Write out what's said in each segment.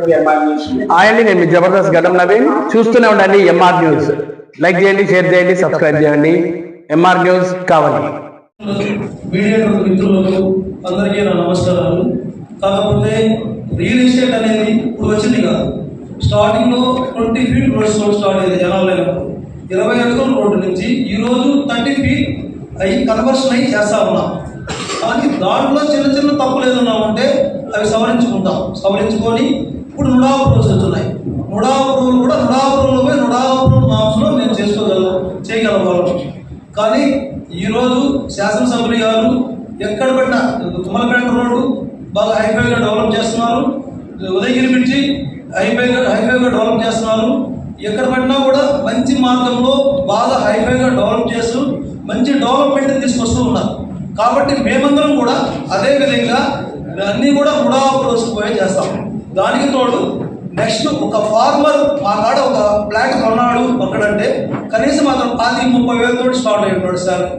అండి, నేను మీ జబర్దస్త్ గడ్డం నవీన్. చూస్తూనే ఉండండి ఎంఆర్ న్యూస్. లైక్ చేయండి, షేర్ చేయండి, సబ్స్క్రైబ్ చేయండి. ఎంఆర్ న్యూస్ కావాలి. మీడియేటర్ మిత్రులకు అందరికీ నా నమస్కారాలు. కాకపోతే రియల్ ఎస్టేట్ అనేది ఇప్పుడు వచ్చింది కాదు. స్టార్టింగ్లో 20 ఫీట్ రోడ్ స్టార్ట్ అయ్యేది జనాలు లేనప్పుడు. 20 అడుగుల రోడ్డు నుంచి ఈరోజు 30 ఫీట్ అవి కన్వర్షన్ అయ్యి చేస్తా ఉన్నాం. కానీ దాంట్లో చిన్న చిన్న తప్పులు ఏదన్నా ఉంటే అవి సవరించుకొని ఇప్పుడు నుడా అప్రూవల్స్ వస్తున్నాయి. నుడా అప్రూవల్ కూడా నుడా అప్రూవల్ నామ్స్లో మేము చేయగలవాళ్ళం. కానీ ఈరోజు శాసనసభ్యులు గారు ఎక్కడ పెట్టినా తుమ్మలపేట రోడ్డు బాగా హైఫైగా డెవలప్ చేస్తున్నారు. ఉదయగిరి బ్రిడ్జి హైఫైగా డెవలప్ చేస్తున్నారు. ఎక్కడ పెట్టినా కూడా మంచి మార్గంలో బాగా హైఫైగా డెవలప్ చేస్తూ మంచి డెవలప్మెంట్ తీసుకొస్తూ ఉన్నారు. కాబట్టి మేమందరం కూడా అదే విధంగా అన్నీ కూడా నుడా అప్రోచ్ పోయే చేస్తాం. దానికి తోడు నెక్స్ట్ ఒక ఫార్మర్ మా కాడ ఒక ప్లాట్ కొన్నాడు అక్కడంటే కనీసం అతను 25,000-30,000 స్టార్ట్ అయ్యి ఉంటాడు శాలరీ.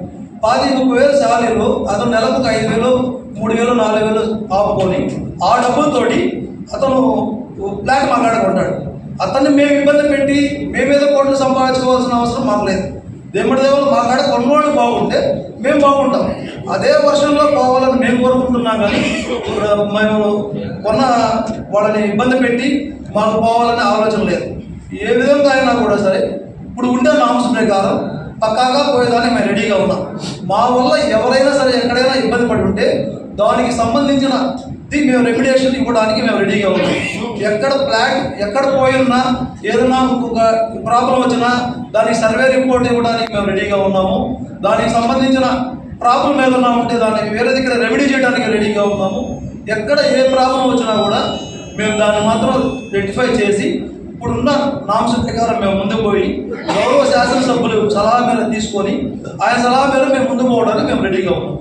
25,000 శాలరీలో అతను నెలకు 5,000, 3,000, 4,000 ఆపుకొని ఆ డబ్బులతోటి అతను ప్లాట్ మా కాడ కొంటాడు. అతన్ని మేము ఇబ్బంది పెట్టి మేమేదో కోట్లు సంపాదించుకోవాల్సిన అవసరం మాకు లేదు. దేవుడి దేవుడు మా కాడ కొన్నవాళ్ళు బాగుంటే మేము బాగుంటాం. అదే వర్షంలో పోవాలని మేము కోరుకుంటున్నాం. కానీ మేము కొన్న వాళ్ళని ఇబ్బంది పెట్టి మాకు పోవాలనే ఆలోచన లేదు. ఏ విధంగా అయినా కూడా సరే ఇప్పుడు ఉండే నామ్స్ ప్రకారం పక్కాగా పోయేదాన్ని మేము రెడీగా ఉన్నాం. మా వల్ల ఎవరైనా సరే ఎక్కడైనా ఇబ్బంది పడి ఉంటే దానికి సంబంధించిన మేము రెమ్యుడేషన్ ఇవ్వడానికి మేము రెడీగా ఉన్నాం. ఎక్కడ పోయి ఉన్నా ఏదైనా ఒక ప్రాబ్లం వచ్చినా దానికి సర్వే రిపోర్ట్ ఇవ్వడానికి మేము రెడీగా ఉన్నాము. దానికి సంబంధించిన ప్రాబ్లం ఏదైనా ఉంటే దాన్ని వేరే దగ్గర రెమెడీ చేయడానికి రెడీగా ఉన్నాము. ఎక్కడ ఏ ప్రాబ్లం వచ్చినా కూడా మేము దాన్ని మాత్రం రెక్టిఫై చేసి ఇప్పుడున్న నామ్స్ ప్రకారం మేము ముందుకు పోయి గౌరవ శాసనసభ్యులు సలహా మేర తీసుకొని ఆయన సలహా మేర మేము ముందుకు పోవడానికి మేము రెడీగా ఉన్నాం.